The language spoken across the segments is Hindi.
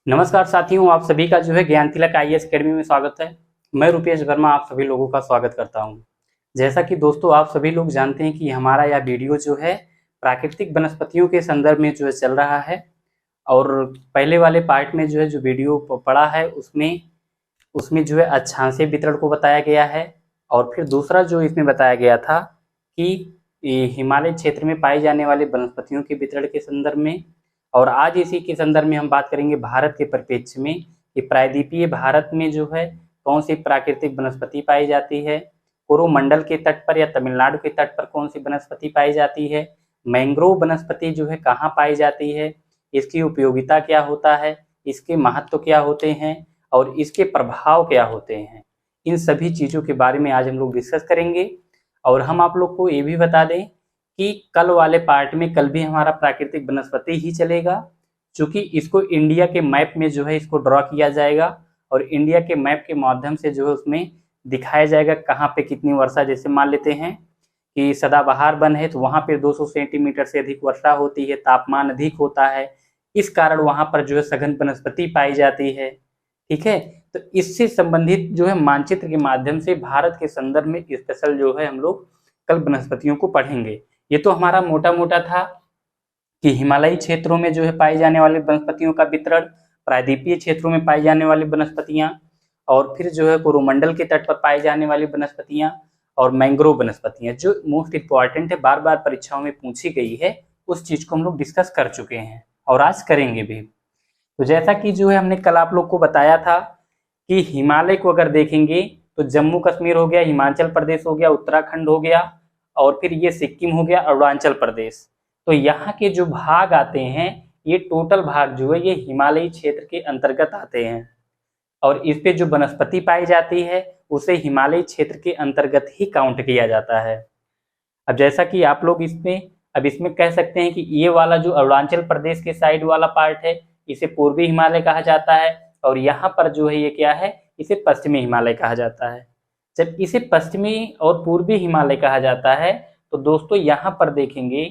नमस्कार साथियों, आप सभी का जो है ज्ञान तिलक आईएएस अकेडमी में स्वागत है। मैं रुपेश वर्मा आप सभी लोगों का स्वागत करता हूं। जैसा कि दोस्तों आप सभी लोग जानते हैं कि हमारा यह वीडियो जो है प्राकृतिक वनस्पतियों के संदर्भ में जो है चल रहा है। और पहले वाले पार्ट में जो है जो वीडियो पड़ा है उसमें उसमें जो है अक्षांशीय वितरण को बताया गया है। और फिर दूसरा जो इसमें बताया गया था कि हिमालय क्षेत्र में पाई जाने वाले वनस्पतियों के वितरण के संदर्भ में। और आज इसी के संदर्भ में हम बात करेंगे भारत के परिप्रेक्ष्य में कि प्रायद्वीपीय भारत में जो है कौन सी प्राकृतिक वनस्पति पाई जाती है, कोरोमंडल के तट पर या तमिलनाडु के तट पर कौन सी वनस्पति पाई जाती है, मैंग्रोव वनस्पति जो है कहाँ पाई जाती है, इसकी उपयोगिता क्या होता है, इसके महत्व क्या होते हैं और इसके प्रभाव क्या होते हैं। इन सभी चीज़ों के बारे में आज हम लोग डिस्कस करेंगे। और हम आप लोग को ये भी बता दें कि कल वाले पार्ट में कल भी हमारा प्राकृतिक वनस्पति ही चलेगा, क्योंकि इसको इंडिया के मैप में जो है इसको ड्रॉ किया जाएगा और इंडिया के मैप के माध्यम से जो है उसमें दिखाया जाएगा कहाँ पे कितनी वर्षा। जैसे मान लेते हैं कि सदाबहार वन है तो वहाँ पे 200 सेंटीमीटर से अधिक वर्षा होती है, तापमान अधिक होता है, इस कारण वहाँ पर जो है सघन वनस्पति पाई जाती है। ठीक है, तो इससे संबंधित जो है मानचित्र के माध्यम से भारत के संदर्भ में स्पेशल जो है हम लोग कल वनस्पतियों को पढ़ेंगे। ये तो हमारा मोटा मोटा था कि हिमालयी क्षेत्रों में जो है पाई जाने वाली वनस्पतियों का वितरण, प्रायद्वीपीय क्षेत्रों में पाई जाने वाली वनस्पतियां, और फिर जो है कोरोमंडल के तट पर पाई जाने वाली वनस्पतियां और मैंग्रोव वनस्पतियां जो मोस्ट इंपॉर्टेंट है, बार बार परीक्षाओं में पूछी गई है, उस चीज को हम लोग डिस्कस कर चुके हैं और आज करेंगे भी। तो जैसा कि जो है हमने कल आप लोग को बताया था कि हिमालय को अगर देखेंगे तो जम्मू कश्मीर हो गया, हिमाचल प्रदेश हो गया, उत्तराखंड हो गया और फिर ये सिक्किम हो गया, अरुणाचल प्रदेश। तो यहाँ के जो भाग आते हैं ये टोटल भाग जो है ये हिमालयी क्षेत्र के अंतर्गत आते हैं और इस पे जो वनस्पति पाई जाती है उसे हिमालयी क्षेत्र के अंतर्गत ही काउंट किया जाता है। अब जैसा कि आप लोग इसमें कह सकते हैं कि ये वाला जो अरुणाचल प्रदेश के साइड वाला पार्ट है इसे पूर्वी हिमालय कहा जाता है और यहाँ पर जो है ये क्या है, इसे पश्चिमी हिमालय कहा जाता है। जब इसे पश्चिमी और पूर्वी हिमालय कहा जाता है तो दोस्तों यहाँ पर देखेंगे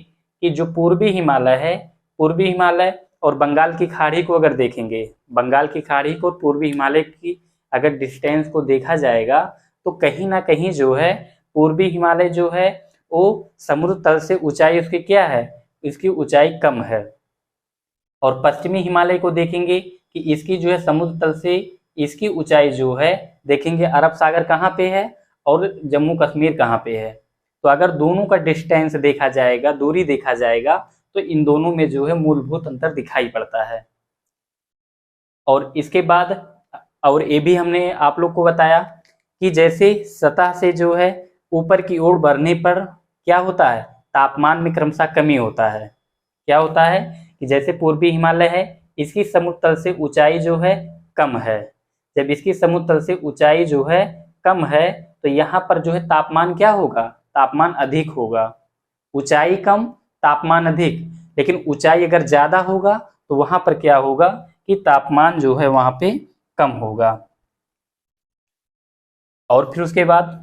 कि जो पूर्वी हिमालय है, पूर्वी हिमालय और बंगाल की खाड़ी को अगर देखेंगे, बंगाल की खाड़ी को पूर्वी हिमालय की अगर डिस्टेंस को देखा जाएगा तो कहीं ना कहीं जो है पूर्वी हिमालय जो है वो समुद्र तल से ऊंचाई उसकी क्या है, इसकी ऊंचाई कम है। और पश्चिमी हिमालय को देखेंगे कि इसकी जो है समुद्र तल से इसकी ऊंचाई जो है देखेंगे अरब सागर कहाँ पे है और जम्मू कश्मीर कहाँ पे है। तो अगर दोनों का डिस्टेंस देखा जाएगा, दूरी देखा जाएगा, तो इन दोनों में जो है मूलभूत अंतर दिखाई पड़ता है। और इसके बाद और ये भी हमने आप लोग को बताया कि जैसे सतह से जो है ऊपर की ओर बढ़ने पर क्या होता है, तापमान में क्रमशः कमी होता है। क्या होता है कि जैसे पूर्वी हिमालय है इसकी समुद्र तल से ऊंचाई जो है कम है, जब इसकी समुद्र तल से ऊंचाई जो है कम है तो यहाँ पर जो है तापमान क्या होगा, तापमान अधिक होगा। ऊंचाई कम तापमान अधिक, लेकिन ऊंचाई अगर ज्यादा होगा तो वहां पर क्या होगा कि तापमान जो है वहां पे कम होगा। और फिर उसके बाद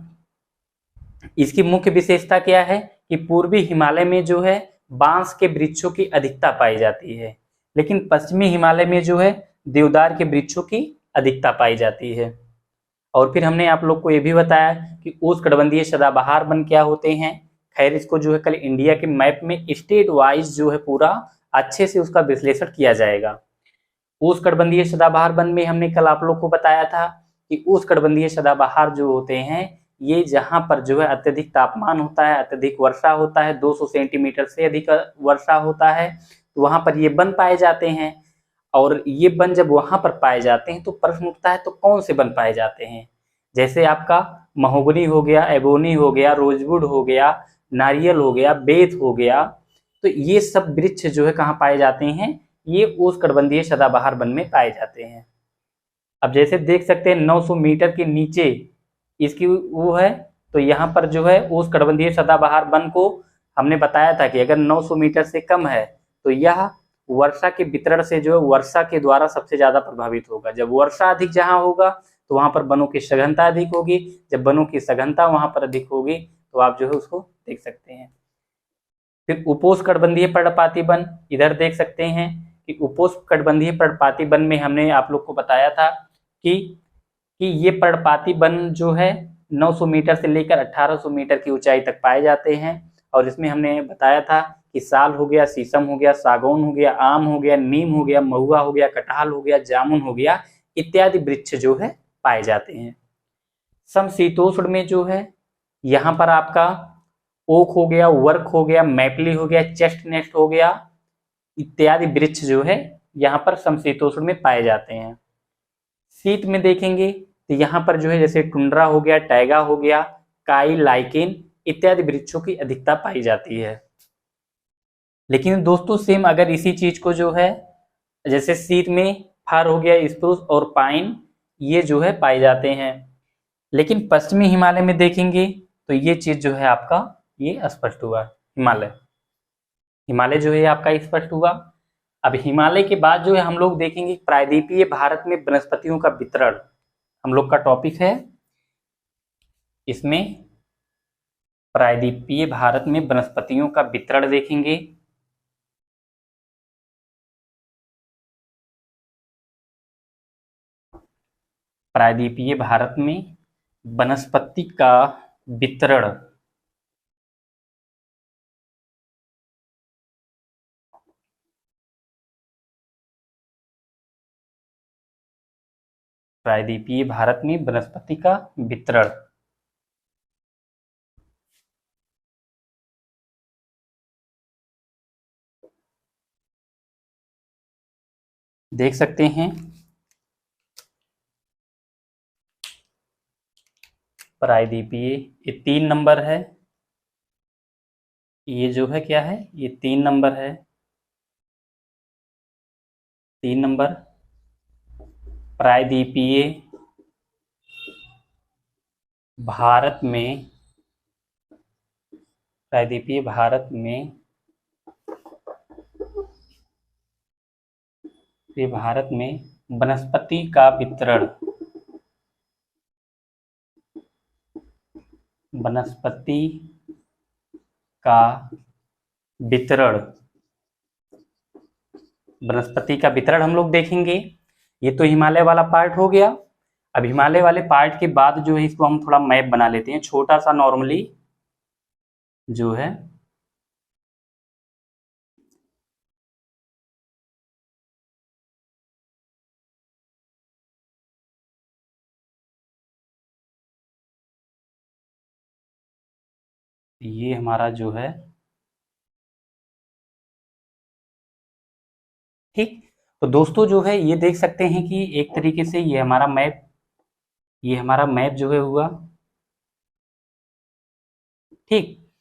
इसकी मुख्य विशेषता क्या है कि पूर्वी हिमालय में जो है बांस के वृक्षों की अधिकता पाई जाती है, लेकिन पश्चिमी हिमालय में जो है देवदार के वृक्षों की अधिकता पाई जाती है। और फिर हमने आप लोग को ये भी बताया कि उष्णकटिबंधीय सदाबहार वन क्या होते हैं। खैर इसको जो है कल इंडिया के मैप में स्टेट वाइज जो है पूरा अच्छे से उसका विश्लेषण किया जाएगा। उष्णकटिबंधीय सदाबहार वन में हमने कल आप लोग को बताया था कि उष्णकटिबंधीय सदाबहार जो होते हैं ये जहाँ पर जो है अत्यधिक तापमान होता है, अत्यधिक वर्षा होता है, 200 सेंटीमीटर से अधिक वर्षा होता है, तो वहां पर ये वन पाए जाते हैं। और ये वन जब वहां पर पाए जाते हैं तो प्रश्न उठता है तो कौन से वन पाए जाते हैं। जैसे आपका महोगनी हो गया, एबोनी हो गया, रोजवुड हो गया, नारियल हो गया, बेथ हो गया, तो ये सब वृक्ष जो है कहाँ पाए जाते हैं, ये उष्णकटिबंधीय सदाबहार वन में पाए जाते हैं। अब जैसे देख सकते हैं 900 मीटर के नीचे इसकी वो है, तो यहाँ पर जो है उष्णकटिबंधीय सदाबहार वन को हमने बताया था कि अगर 900 मीटर से कम है तो यह वर्षा के वितरण से जो है वर्षा के द्वारा सबसे ज्यादा प्रभावित होगा। जब वर्षा अधिक जहाँ होगा तो वहां पर वनों की सघनता अधिक होगी, जब वनों की सघनता वहां पर अधिक होगी तो आप जो है उसको देख सकते हैं। फिर उपोष्णकटिबंधीय पर्णपाती वन इधर देख सकते हैं कि उपोष्णकटिबंधीय पर्णपाती वन में हमने आप लोग को बताया था कि ये पर्णपाती वन जो है 900 मीटर से लेकर 1800 मीटर की ऊंचाई तक पाए जाते हैं। और इसमें हमने बताया था कि साल हो गया, शीशम हो गया, सागौन हो गया, आम हो गया, नीम हो गया, महुआ हो गया, कटहल हो गया, जामुन हो गया इत्यादि वृक्ष जो है पाए जाते हैं। समशीतोष्ण में जो है यहाँ पर आपका ओक हो गया, वर्क हो गया, मैपली हो गया, चेस्टनट हो गया इत्यादि वृक्ष जो है यहाँ पर समशीतोष्ण में पाए जाते हैं। शीत में देखेंगे तो यहाँ पर जो है जैसे टुंड्रा हो गया, टैगा हो गया, काई, लाइकेन इत्यादि वृक्षों की अधिकता पाई जाती है। लेकिन दोस्तों सेम अगर इसी चीज को जो है जैसे शीत में फर हो गया, स्प्रूस और पाइन ये जो है पाए जाते हैं। लेकिन पश्चिमी हिमालय में देखेंगे तो ये चीज जो है आपका ये स्पष्ट हुआ। हिमालय जो है आपका स्पष्ट हुआ। अब हिमालय के बाद जो है हम लोग देखेंगे प्रायद्वीपीय भारत में वनस्पतियों का वितरण हम लोग का टॉपिक है। इसमें प्रायद्वीपीय भारत में वनस्पतियों का वितरण देखेंगे। प्रायद्वीपीय भारत में वनस्पति का वितरण प्रायद्वीपीय भारत में वनस्पति का वितरण देख सकते हैं। प्रायद्वीपीय ये 3 नंबर है, ये जो है क्या है ये 3 नंबर है, 3 नंबर प्रायद्वीपीय भारत में वनस्पति का वितरण हम लोग देखेंगे। ये तो हिमालय वाला पार्ट हो गया। अब हिमालय वाले पार्ट के बाद जो है इसको हम थोड़ा मैप बना लेते हैं छोटा सा नॉर्मली जो है। ये हमारा जो है ठीक। तो दोस्तों जो है ये देख सकते हैं कि एक तरीके से ये हमारा मैप जो है हुआ ठीक।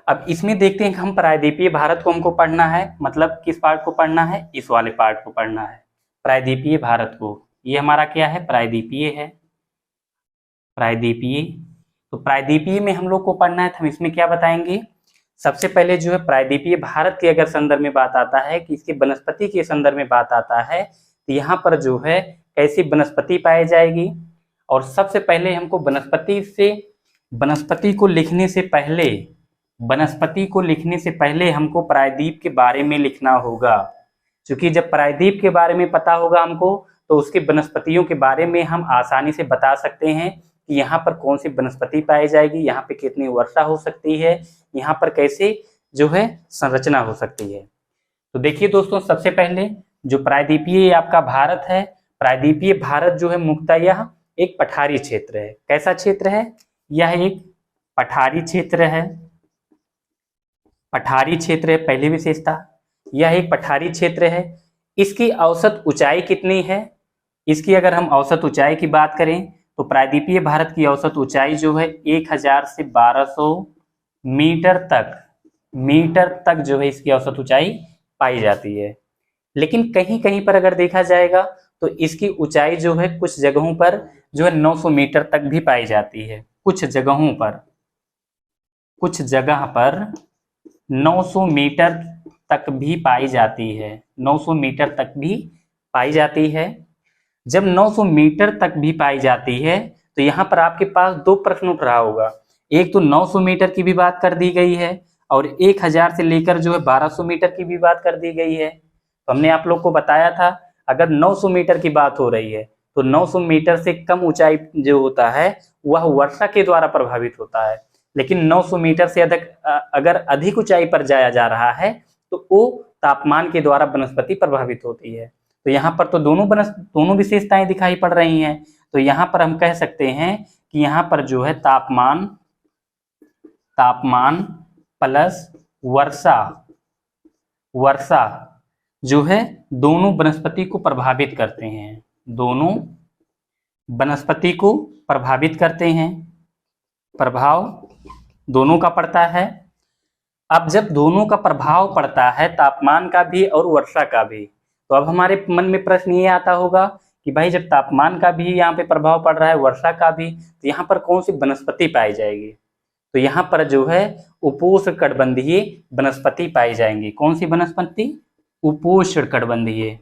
अब इसमें देखते हैं कि हम प्रायद्वीपीय भारत को हमको पढ़ना है, मतलब किस पार्ट को पढ़ना है, इस वाले पार्ट को पढ़ना है प्रायद्वीपीय भारत को। ये हमारा क्या है प्रायद्वीपीय है, प्रायद्वीपीय। तो प्रायद्वीपीय में हम लोग को पढ़ना है तो हम इसमें क्या बताएंगे। सबसे पहले जो है प्रायद्वीपीय भारत के अगर संदर्भ में बात आता है कि इसके वनस्पति के संदर्भ में बात आता है तो यहाँ पर जो है कैसी वनस्पति पाई जाएगी। और सबसे पहले हमको वनस्पति को लिखने से पहले हमको प्रायद्वीप के बारे में लिखना होगा। क्योंकि जब प्रायद्वीप के बारे में पता होगा हमको तो उसके वनस्पतियों के बारे में हम आसानी से बता सकते हैं कि यहाँ पर कौन सी वनस्पति पाई जाएगी, यहाँ पे कितनी वर्षा हो सकती है, यहाँ पर कैसे जो है संरचना हो सकती है। तो देखिए दोस्तों सबसे पहले जो प्रायद्वीपीय आपका भारत है, प्रायद्वीपीय भारत जो है मुख्यतः यह एक पठारी क्षेत्र है। कैसा क्षेत्र है, यह एक पठारी क्षेत्र है। पठारी क्षेत्र है पहली विशेषता, यह एक पठारी क्षेत्र है। इसकी औसत ऊंचाई कितनी है, इसकी अगर हम औसत ऊंचाई की बात करें तो प्रायद्वीपीय भारत की औसत ऊंचाई जो है 1000 से 1200 मीटर तक जो है इसकी औसत ऊंचाई पाई जाती है। लेकिन कहीं कहीं पर अगर देखा जाएगा तो इसकी ऊंचाई जो है कुछ जगहों पर जो है 900 मीटर तक भी पाई जाती है। कुछ जगह पर 900 मीटर तक भी पाई जाती है, 900 मीटर तक भी पाई जाती है। जब 900 मीटर तक भी पाई जाती है तो यहाँ पर आपके पास 2 प्रश्न उठ रहा होगा। एक तो 900 मीटर की भी बात कर दी गई है और 1000 से लेकर जो है 1200 मीटर की भी बात कर दी गई है। तो हमने आप लोग को बताया था अगर 900 मीटर की बात हो रही है तो 900 मीटर से कम ऊंचाई जो होता है वह वर्षा के द्वारा प्रभावित होता है, लेकिन 900 मीटर से अगर अधिक ऊंचाई पर जाया जा रहा है तो वो तापमान के द्वारा वनस्पति प्रभावित होती है। तो यहाँ पर तो दोनों विशेषताएं दिखाई पड़ रही हैं। तो यहाँ पर हम कह सकते हैं कि यहाँ पर जो है तापमान प्लस वर्षा जो है दोनों वनस्पति को प्रभावित करते हैं, दोनों वनस्पति को प्रभावित करते हैं, प्रभाव दोनों का पड़ता है। अब जब दोनों का प्रभाव पड़ता है तापमान का भी और वर्षा का भी, तो अब हमारे मन में प्रश्न ये आता होगा कि भाई जब तापमान का भी यहाँ पे प्रभाव पड़ रहा है, वर्षा का भी, तो यहाँ पर कौन सी वनस्पति पाई जाएगी? तो यहाँ पर जो है उपोष्णकटिबंधीय वनस्पति पाई जाएंगी। कौन सी वनस्पति? उपोष्णकटिबंधीय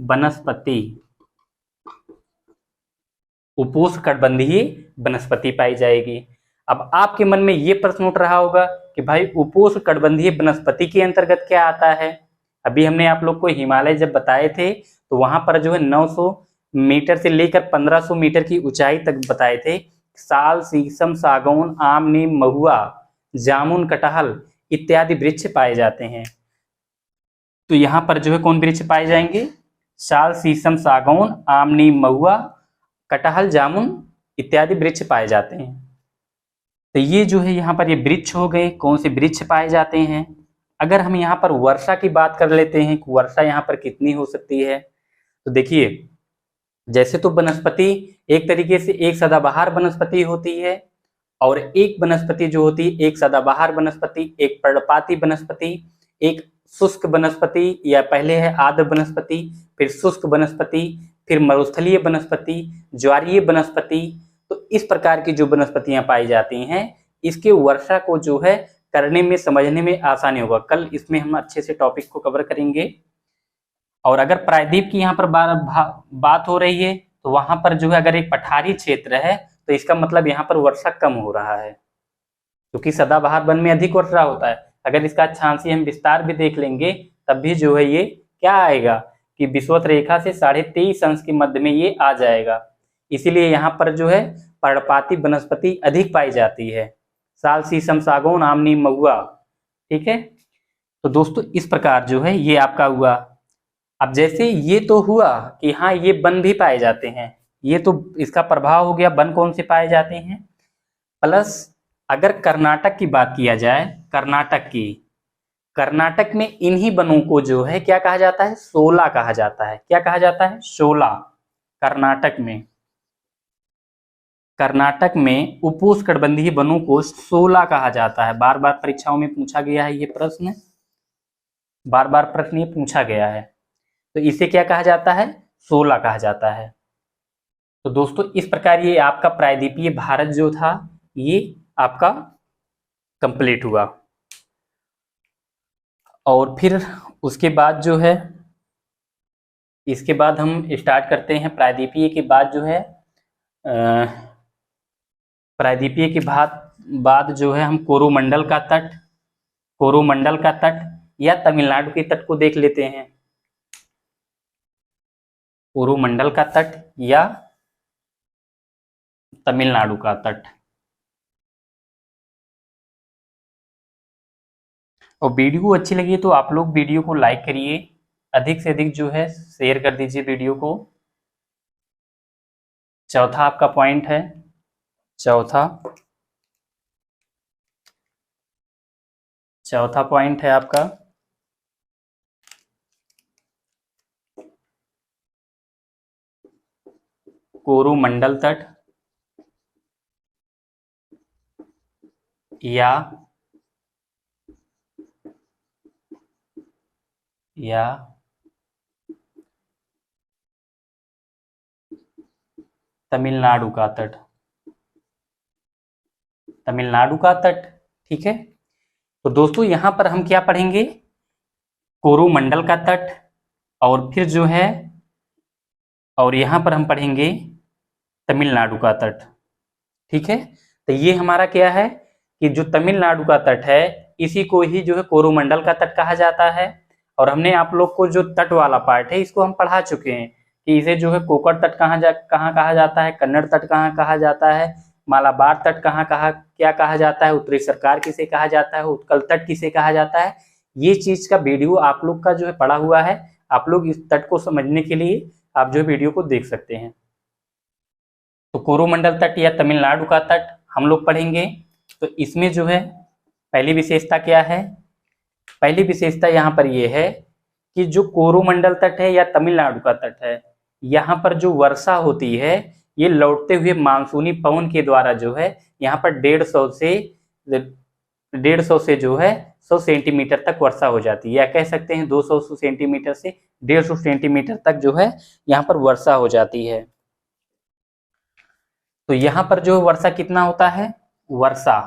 वनस्पति, उपोष्णकटिबंधीय वनस्पति पाई जाएगी। अब आपके मन में ये प्रश्न उठ रहा होगा कि भाई उपोष्णकटिबंधीय वनस्पति के अंतर्गत क्या आता है? अभी हमने आप लोग को हिमालय जब बताए थे तो वहां पर जो है 900 मीटर से लेकर 1500 मीटर की ऊंचाई तक बताए थे। साल, शीशम, सागौन, आम, नीम, महुआ, जामुन, कटहल इत्यादि वृक्ष पाए जाते हैं। तो यहाँ पर जो है कौन वृक्ष पाए जाएंगे? साल, शीशम, सागौन, आम, नीम, महुआ, कटहल, जामुन इत्यादि वृक्ष पाए जाते हैं। तो ये जो है यहाँ पर ये वृक्ष हो गए। कौन से वृक्ष पाए जाते हैं? अगर हम यहाँ पर वर्षा की बात कर लेते हैं कि वर्षा यहाँ पर कितनी हो सकती है, तो देखिए जैसे तो वनस्पति एक तरीके से एक सदाबहार वनस्पति होती है और एक वनस्पति जो होती है एक सदाबहार वनस्पति, एक पर्णपाती वनस्पति, एक शुष्क वनस्पति या पहले है आर्द्र वनस्पति, फिर शुष्क वनस्पति, फिर मरुस्थलीय वनस्पति, ज्वारीय वनस्पति। तो इस प्रकार की जो वनस्पतियां पाई जाती हैं इसके वर्षा को जो है करने में समझने में आसानी होगा। कल इसमें हम अच्छे से टॉपिक को कवर करेंगे। और अगर प्रायद्वीप की यहाँ पर बात हो रही है तो वहां पर जो है अगर एक पठारी क्षेत्र है तो इसका मतलब यहाँ पर वर्षा कम हो रहा है, क्योंकि सदाबहार वन में अधिक वर्षा होता है। अगर इसका अच्छांशी हम विस्तार भी देख लेंगे तब भी जो है ये क्या आएगा कि विषुवत रेखा से 23.5 अंश के मध्य में ये आ जाएगा। इसीलिए यहाँ पर जो है पर्णपाती वनस्पति अधिक पाई जाती है, साल, शीशम, सागौन, आम, नीम, महुआ। ठीक है, तो दोस्तों इस प्रकार जो है ये आपका हुआ। अब जैसे ये तो हुआ कि हाँ ये वन भी पाए जाते हैं, ये तो इसका प्रभाव हो गया, वन कौन से पाए जाते हैं। प्लस अगर कर्नाटक की बात किया जाए, कर्नाटक में इन्हीं वनों को जो है क्या कहा जाता है? शोला कहा जाता है। क्या कहा जाता है? शोला। कर्नाटक में उपोष्णकटिबंधीय वनों को शोला कहा जाता है। बार बार परीक्षाओं में पूछा गया है ये प्रश्न, बार बार प्रश्न ये पूछा गया है। तो इसे क्या कहा जाता है? शोला कहा जाता है। तो दोस्तों इस प्रकार ये आपका प्रायद्वीपीय भारत जो था ये आपका कंप्लीट हुआ। और फिर उसके बाद जो है इसके बाद हम स्टार्ट करते हैं प्रायद्वीपीय के बाद जो है प्रायद्वीपीय के बाद जो है हम कोरोमंडल का तट या तमिलनाडु के तट को देख लेते हैं। कोरोमंडल का तट या तमिलनाडु का तट। और वीडियो अच्छी लगी तो आप लोग वीडियो को लाइक करिए, अधिक से अधिक जो है शेयर कर दीजिए वीडियो को। चौथा आपका पॉइंट है, चौथा पॉइंट है आपका कोरोमंडल तट या तमिलनाडु का तट। ठीक है, तो दोस्तों यहां पर हम क्या पढ़ेंगे? कोरोमंडल का तट, और फिर जो है और यहां पर हम पढ़ेंगे तमिलनाडु का तट। ठीक है, तो ये हमारा क्या है कि जो तमिलनाडु का तट है इसी को ही जो है कोरोमंडल का तट कहा जाता है। और हमने आप लोग को जो तट वाला पार्ट है इसको हम पढ़ा चुके हैं कि इसे जो है कोकण तट कहाँ कहा जाता है, कन्नड़ तट कहाँ कहा जाता है, मालाबार तट क्या कहा जाता है, उत्तरी सरकार किसे कहा जाता है, उत्कल तट किसे कहा जाता है। ये चीज का वीडियो आप लोग का जो है पड़ा हुआ है। आप लोग इस तट को समझने के लिए आप जो वीडियो को देख सकते हैं। तो कोरोमंडल तट या तमिलनाडु का तट हम लोग पढ़ेंगे। तो इसमें जो है पहली विशेषता क्या है, पहली विशेषता यहाँ पर ये है कि जो कोरोमंडल तट है या तमिलनाडु का तट है, यहाँ पर जो वर्षा होती है ये लौटते हुए मानसूनी पवन के द्वारा जो है यहाँ पर 150 से जो है 100 सेंटीमीटर तक वर्षा हो जाती है, या कह सकते हैं 200 सेंटीमीटर से 150 सेंटीमीटर तक जो है यहाँ पर वर्षा हो जाती है। तो यहाँ पर जो वर्षा कितना होता है, वर्षा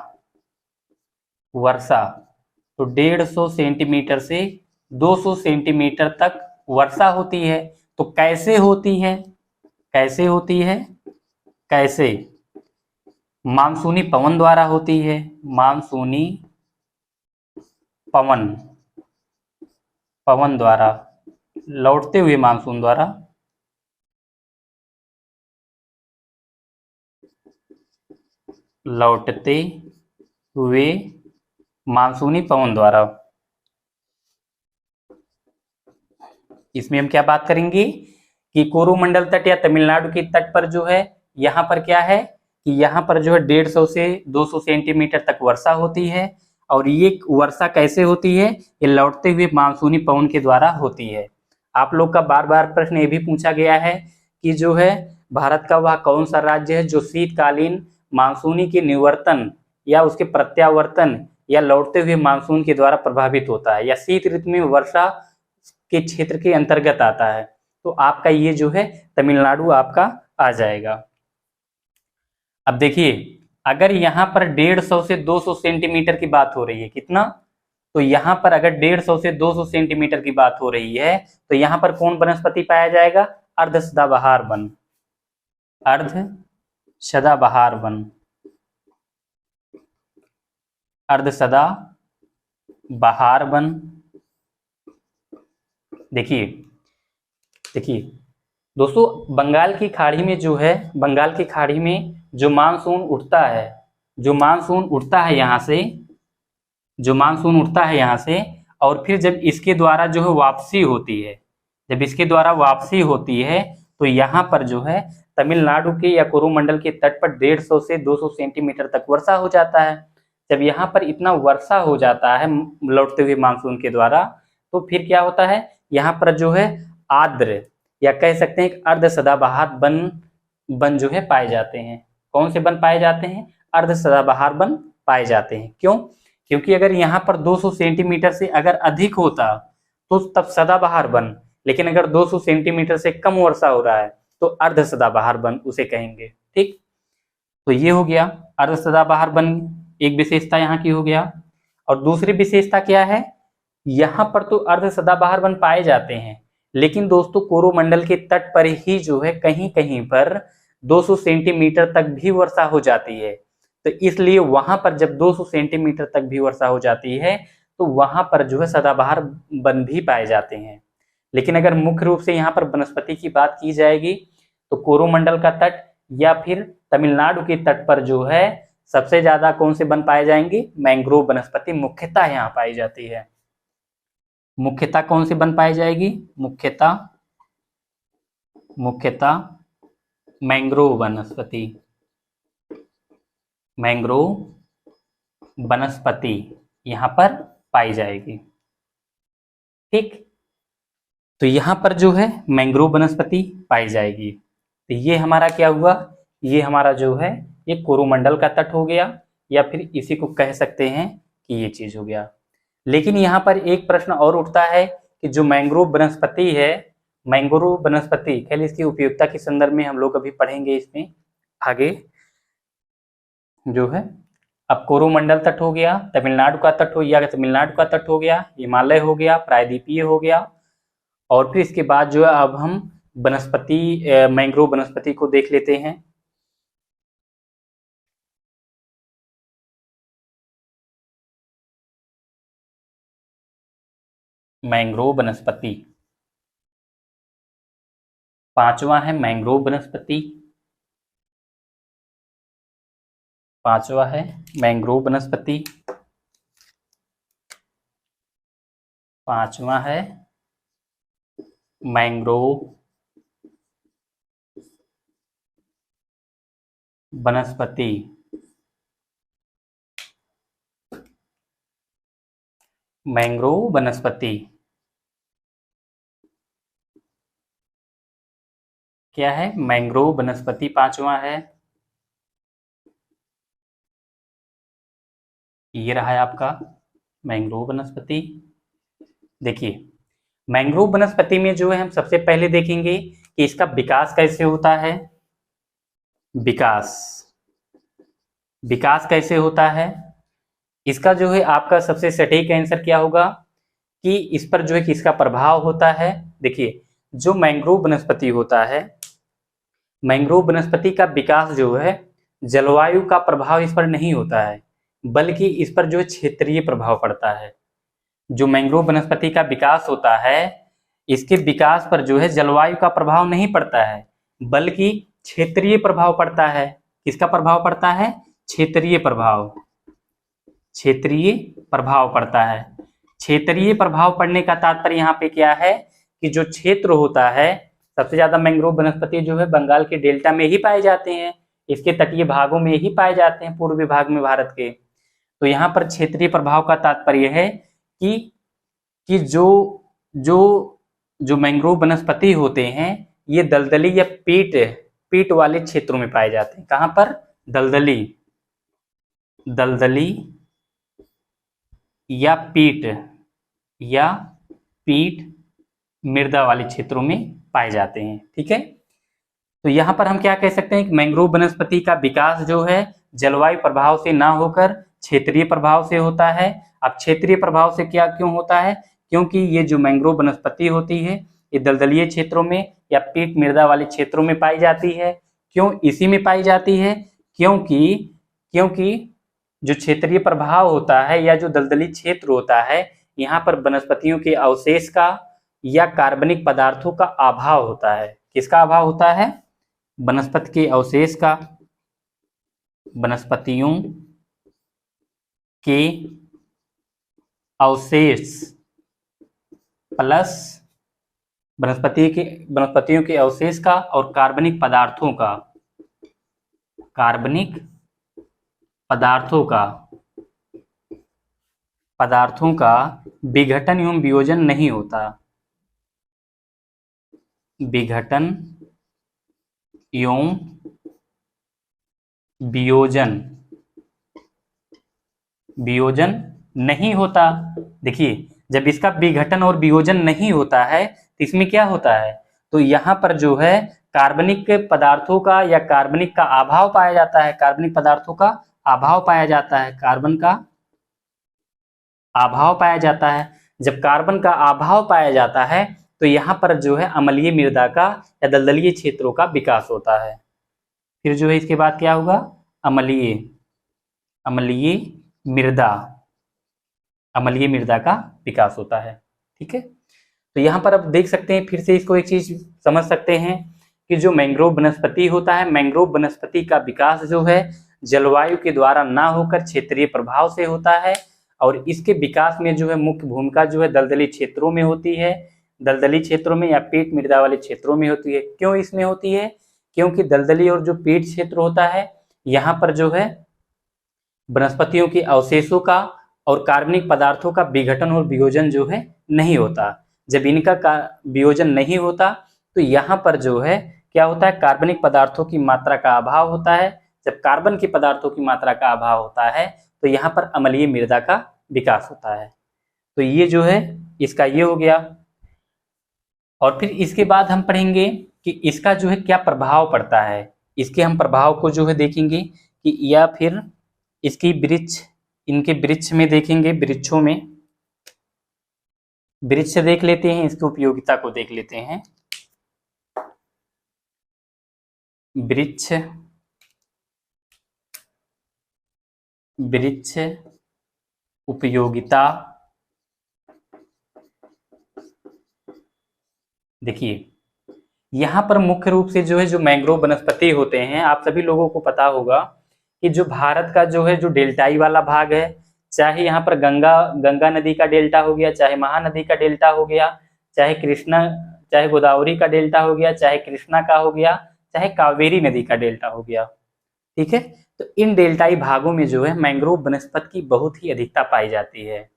तो 150 सेंटीमीटर से 200 सेंटीमीटर तक वर्षा होती है। तो कैसे होती है, कैसे मानसूनी पवन द्वारा होती है, मानसूनी पवन द्वारा, लौटते हुए मानसून द्वारा, लौटते हुए मानसूनी पवन द्वारा। इसमें हम क्या बात करेंगे कि कोरोमंडल तट या तमिलनाडु के तट पर जो है यहाँ पर क्या है कि यहाँ पर जो है 150 से 200 सेंटीमीटर तक वर्षा होती है। और ये वर्षा कैसे होती है, ये लौटते हुए मानसूनी पवन के द्वारा होती है। आप लोग का बार बार प्रश्न ये भी पूछा गया है कि जो है भारत का वह कौन सा राज्य है जो शीतकालीन मानसूनी के निवर्तन या उसके प्रत्यावर्तन या लौटते हुए मानसून के द्वारा प्रभावित होता है या शीत ऋतु में वर्षा के क्षेत्र के अंतर्गत आता है। तो आपका ये जो है तमिलनाडु आपका आ जाएगा। अब देखिए अगर यहाँ पर 150 से 200 सेंटीमीटर की बात हो रही है, कितना, तो यहाँ पर अगर 150 से 200 सेंटीमीटर की बात हो रही है तो यहाँ पर कौन वनस्पति पाया जाएगा, अर्ध सदाबहार वन, अर्ध सदाबहार वन, अर्ध सदाबहार वन। देखिए दोस्तों बंगाल की खाड़ी में जो है, बंगाल की खाड़ी में जो मानसून उठता है, जो मानसून उठता है यहाँ से, जो मानसून उठता है यहाँ से और फिर जब इसके द्वारा जो है वापसी होती है, जब इसके द्वारा वापसी होती है तो यहाँ पर जो है तमिलनाडु के या कोरोमंडल के तट पर 150 से 200 सेंटीमीटर तक वर्षा हो जाता है। जब यहाँ पर इतना वर्षा हो जाता है लौटते हुए मानसून के द्वारा तो फिर क्या होता है, यहाँ पर जो है आर्द्र या कह सकते हैं अर्ध सदाबहार वन जो है पाए जाते हैं। कौन से वन पाए जाते हैं, अर्ध सदाबहार वन पाए जाते हैं। क्यों, क्योंकि अगर यहाँ पर 200 सेंटीमीटर से अगर अधिक होता तो तब सदाबहार वन, लेकिन अगर 200 सेंटीमीटर से कम वर्षा हो रहा है तो अर्ध सदाबहार वन उसे कहेंगे। ठीक, तो ये हो गया अर्ध सदाबहार वन, एक विशेषता यहाँ की हो गया। और दूसरी विशेषता क्या है, यहाँ पर तो अर्ध सदाबहार वन पाए जाते हैं लेकिन दोस्तों कोरोमंडल के तट पर ही जो है कहीं कहीं पर 200 सेंटीमीटर तक भी वर्षा हो जाती है। तो इसलिए वहां पर जब 200 सेंटीमीटर तक भी वर्षा हो जाती है तो वहां पर जो है सदाबहार वन भी पाए जाते हैं। लेकिन अगर मुख्य रूप से यहाँ पर वनस्पति की बात की जाएगी तो कोरोमंडल का तट या फिर तमिलनाडु के तट पर जो है सबसे ज्यादा कौन से वन पाए जाएंगे, मैंग्रोव वनस्पति मुख्यतः यहाँ पाई जाती है। मुख्यतः कौन सी वन पाई जाएगी, मुख्यतः मैंग्रोव वनस्पति, मैंग्रोव वनस्पति यहाँ पर पाई जाएगी। ठीक, तो यहाँ पर जो है मैंग्रोव वनस्पति पाई जाएगी। तो ये हमारा क्या हुआ, ये हमारा जो है ये कोरोमंडल का तट हो गया या फिर इसी को कह सकते हैं कि ये चीज हो गया। लेकिन यहाँ पर एक प्रश्न और उठता है कि जो मैंग्रोव वनस्पति है, मैंग्रोव वनस्पति खेल इसकी उपयोगिता के संदर्भ में हम लोग अभी पढ़ेंगे इसमें आगे जो है। अब कोरोमंडल तट हो गया, तमिलनाडु का तट हो गया, तमिलनाडु का तट हो गया, हिमालय हो गया, प्रायद्वीपीय हो गया। और फिर इसके बाद जो है अब हम वनस्पति मैंग्रोव वनस्पति को देख लेते हैं। मैंग्रोव वनस्पति। पांचवा है मैंग्रोव वनस्पति। पांचवा है मैंग्रोव वनस्पति। पांचवा है मैंग्रोव वनस्पति। मैंग्रोव वनस्पति क्या है? मैंग्रोव वनस्पति पांचवा है। ये रहा है आपका मैंग्रोव वनस्पति। देखिए, मैंग्रोव वनस्पति में जो है हम सबसे पहले देखेंगे कि इसका विकास कैसे होता है। विकास विकास कैसे होता है, इसका जो है आपका सबसे सटीक आंसर क्या होगा कि इस पर जो है किसका प्रभाव होता है। देखिए, जो मैंग्रोव वनस्पति होता है, मैंग्रोव वनस्पति का विकास जो है जलवायु का प्रभाव इस पर नहीं होता है, बल्कि इस पर जो है क्षेत्रीय प्रभाव पड़ता है। जो मैंग्रोव वनस्पति का विकास होता है, इसके विकास पर जो है जलवायु का प्रभाव नहीं पड़ता है, बल्कि क्षेत्रीय प्रभाव पड़ता है। किसका प्रभाव पड़ता है? क्षेत्रीय प्रभाव। क्षेत्रीय प्रभाव पड़ता है। क्षेत्रीय प्रभाव पड़ने का तात्पर्य यहाँ पे क्या है कि जो क्षेत्र होता है, सबसे ज्यादा मैंग्रोव वनस्पति जो है बंगाल के डेल्टा में ही पाए जाते हैं, इसके तटीय भागों में ही पाए जाते हैं, पूर्वी भाग में भारत के। तो यहाँ पर क्षेत्रीय प्रभाव का तात्पर्य है कि जो मैंग्रोव वनस्पति होते हैं, ये दलदली या पीट वाले क्षेत्रों में पाए जाते हैं। कहाँ पर? दलदली या पीट मृदा वाले क्षेत्रों में पाए जाते हैं। ठीक है, तो यहाँ पर हम क्या कह सकते हैं कि मैंग्रोव वनस्पति का विकास जो है जलवायु प्रभाव से ना होकर क्षेत्रीय प्रभाव से होता है। अब क्षेत्रीय प्रभाव से क्या क्यों होता है? क्योंकि ये जो मैंग्रोव वनस्पति होती है, ये दलदलीय क्षेत्रों में या पीट मृदा वाले क्षेत्रों में पाई जाती है। क्यों इसी में पाई जाती है? क्योंकि जो क्षेत्रीय प्रभाव होता है या जो दलदली क्षेत्र होता है, यहाँ पर वनस्पतियों के अवशेष का या कार्बनिक पदार्थों का अभाव होता है। किसका अभाव होता है? वनस्पति के अवशेष का, वनस्पतियों के अवशेष प्लस वनस्पतियों के अवशेष का और कार्बनिक पदार्थों का विघटन एवं वियोजन नहीं होता। विघटन एवं वियोजन नहीं होता। देखिए, जब इसका विघटन और वियोजन नहीं होता है तो इसमें क्या होता है? तो यहाँ पर जो है कार्बनिक पदार्थों का या कार्बनिक का अभाव पाया जाता है। कार्बनिक पदार्थों का अभाव पाया जाता है। कार्बन का अभाव पाया जाता है। जब कार्बन का अभाव पाया जाता है तो यहाँ पर जो है अम्लीय मृदा का या दलदलीय क्षेत्रों का विकास होता है। फिर जो है इसके बाद क्या होगा? अम्लीय मृदा का विकास होता है। ठीक है, तो यहाँ पर आप देख सकते हैं, फिर से इसको एक चीज समझ सकते हैं कि जो मैंग्रोव वनस्पति होता है, मैंग्रोव वनस्पति का विकास जो है जलवायु के द्वारा ना होकर क्षेत्रीय प्रभाव से होता है। और इसके विकास में जो है मुख्य भूमिका जो है दलदली क्षेत्रों में होती है। दलदली क्षेत्रों में या पीट मृदा वाले क्षेत्रों में होती है। क्यों इसमें होती है? क्योंकि दलदली और जो पीट क्षेत्र होता है, यहाँ पर जो है वनस्पतियों के अवशेषों का और कार्बनिक पदार्थों का विघटन और वियोजन जो है नहीं होता। जब इनका वियोजन नहीं होता तो यहाँ पर जो है क्या होता है? कार्बनिक पदार्थों की मात्रा का अभाव होता है। जब कार्बन के पदार्थों की मात्रा का अभाव होता है तो यहाँ पर अम्लीय मृदा का विकास होता है। तो ये जो है इसका ये हो गया। और फिर इसके बाद हम पढ़ेंगे कि इसका जो है क्या प्रभाव पड़ता है। इसके हम प्रभाव को जो है देखेंगे कि या फिर इसकी इनके वृक्ष में देखेंगे। वृक्ष देख लेते हैं, इसकी उपयोगिता को देख लेते हैं। वृक्ष उपयोगिता देखिए यहाँ पर मुख्य रूप से जो है जो मैंग्रोव वनस्पति होते हैं, आप सभी लोगों को पता होगा कि जो भारत का जो है जो डेल्टाई वाला भाग है, चाहे यहाँ पर गंगा नदी का डेल्टा हो गया, चाहे महानदी का डेल्टा हो गया, चाहे गोदावरी का डेल्टा हो गया, चाहे कृष्णा का हो गया, चाहे कावेरी नदी का डेल्टा हो गया, ठीक है। तो इन डेल्टाई भागों में जो है मैंग्रोव वनस्पति की बहुत ही अधिकता पाई जाती है।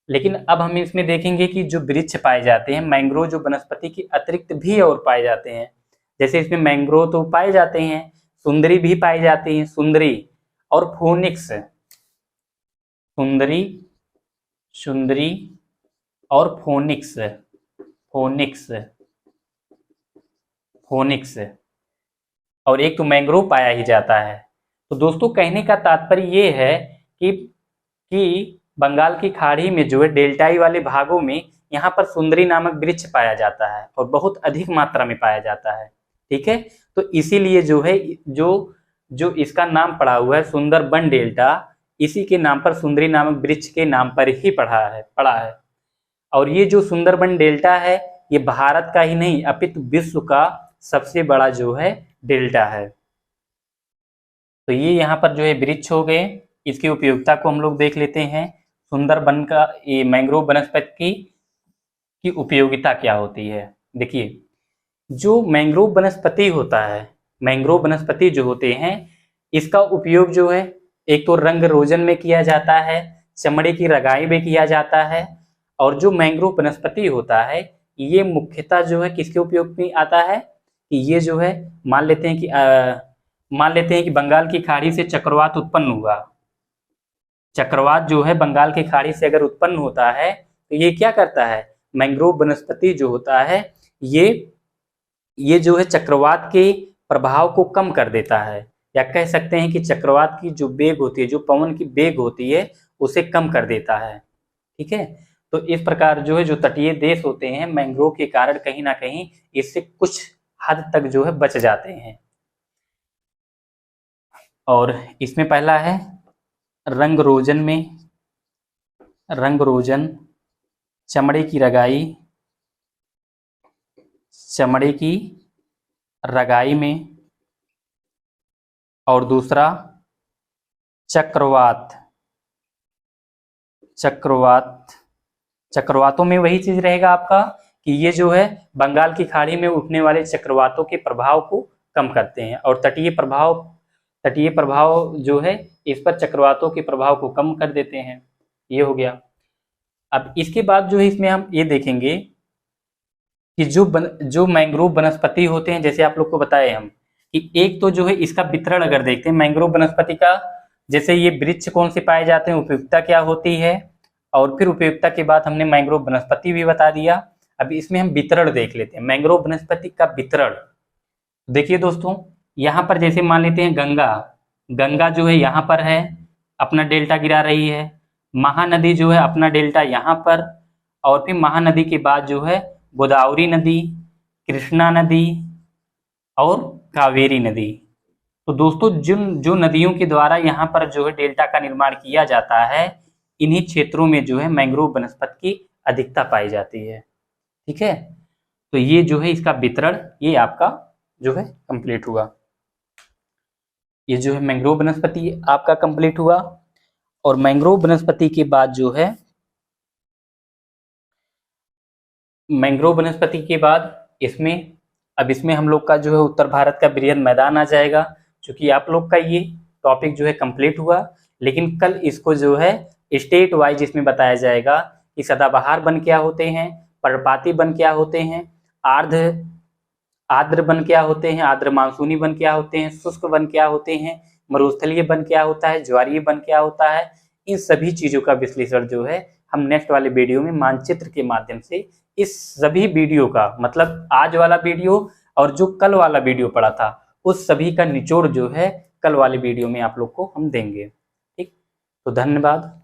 लेकिन अब हम इसमें देखेंगे कि जो वृक्ष पाए जाते हैं मैंग्रोव जो वनस्पति की अतिरिक्त भी और पाए जाते हैं। जैसे इसमें मैंग्रोव तो पाए जाते हैं, सुंदरी भी पाई जाती है, सुंदरी और फोनिक्स, सुंदरी और फोनिक्स और एक तो मैंग्रोव पाया ही जाता है। तो दोस्तों कहने का तात्पर्य ये है कि बंगाल की खाड़ी में जो है डेल्टाई वाले भागों में यहाँ पर सुंदरी नामक वृक्ष पाया जाता है और बहुत अधिक मात्रा में पाया जाता है, ठीक है। तो इसीलिए जो है जो इसका नाम पड़ा हुआ है सुंदरबन डेल्टा, इसी के नाम पर सुंदरी नामक वृक्ष के नाम पर ही पड़ा है। और ये जो सुंदरबन डेल्टा है ये भारत का ही नहीं अपितु विश्व का सबसे बड़ा जो है डेल्टा है। तो ये यहाँ पर जो है वृक्ष हो गए, इसकी उपयोगिता को हम लोग देख लेते हैं। सुंदरबन का ये मैंग्रोव वनस्पति की उपयोगिता क्या होती है। देखिए जो मैंग्रोव वनस्पति होता है, मैंग्रोव वनस्पति जो होते हैं इसका उपयोग जो है एक तो रंग रोजन में किया जाता है, चमड़े की रगाई में किया जाता है। और जो मैंग्रोव वनस्पति होता है ये मुख्यतः जो है किसके उपयोग में आता है कि ये जो है मान लेते हैं कि बंगाल की खाड़ी से चक्रवात उत्पन्न हुआ, चक्रवात जो है बंगाल की खाड़ी से अगर उत्पन्न होता है तो ये क्या करता है, मैंग्रोव वनस्पति जो होता है ये जो है चक्रवात के प्रभाव को कम कर देता है, या कह सकते हैं कि चक्रवात की जो वेग होती है, जो पवन की वेग होती है उसे कम कर देता है, ठीक है। तो इस प्रकार जो है जो तटीय देश होते हैं मैंग्रोव के कारण कहीं ना कहीं इससे कुछ हद तक जो है बच जाते हैं। और इसमें पहला है रंग रोजन, चमड़े की रगाई में, और दूसरा चक्रवातों में वही चीज रहेगा आपका कि ये जो है बंगाल की खाड़ी में उठने वाले चक्रवातों के प्रभाव को कम करते हैं, और तटीय प्रभाव जो है इस पर चक्रवातों के प्रभाव को कम कर देते हैं। ये हो गया। अब इसके बाद जो है इसमें हम ये देखेंगे कि जो मैंग्रोव वनस्पति होते हैं, जैसे आप लोग को बताए हम कि एक तो जो है इसका वितरण अगर देखते हैं मैंग्रोव वनस्पति का, जैसे ये वृक्ष कौन से पाए जाते हैं, उपयोगिता क्या होती है, और फिर उपयोगिता के बाद हमने मैंग्रोव वनस्पति भी बता दिया। अब इसमें हम वितरण देख लेते हैं, मैंग्रोव वनस्पति का वितरण। देखिए दोस्तों यहाँ पर जैसे मान लेते हैं गंगा जो है यहाँ पर है, अपना डेल्टा गिरा रही है, महानदी जो है अपना डेल्टा यहाँ पर, और फिर महानदी के बाद जो है गोदावरी नदी, कृष्णा नदी और कावेरी नदी। तो दोस्तों जो नदियों के द्वारा यहाँ पर जो है डेल्टा का निर्माण किया जाता है, इन्हीं क्षेत्रों में जो है मैंग्रोव वनस्पति की अधिकता पाई जाती है, ठीक है। तो ये जो है इसका वितरण ये आपका जो है कंप्लीट हुआ। ये जो है मैंग्रोव वनस्पति आपका कंप्लीट हुआ। और मैंग्रोव वनस्पति के बाद जो है इसमें हम लोग का जो है उत्तर भारत का बृहद मैदान आ जाएगा, क्योंकि आप लोग का ये टॉपिक जो है कंप्लीट हुआ। लेकिन कल इसको जो है स्टेट वाइज इसमें बताया जाएगा कि सदाबहार वन क्या होते हैं, पर्णपाती वन क्या होते हैं, आर्द्र वन क्या होते हैं, आर्द्र मानसूनी वन क्या होते हैं, शुष्क वन क्या होते हैं, मरुस्थलीय वन क्या होता है, ज्वारीय वन क्या होता है। इन सभी चीजों का विश्लेषण जो है हम नेक्स्ट वाले वीडियो में मानचित्र के माध्यम से इस सभी वीडियो का मतलब आज वाला वीडियो और जो कल वाला वीडियो पड़ा था उस सभी का निचोड़ जो है कल वाले वीडियो में आप लोग को हम देंगे। ठीक, तो धन्यवाद।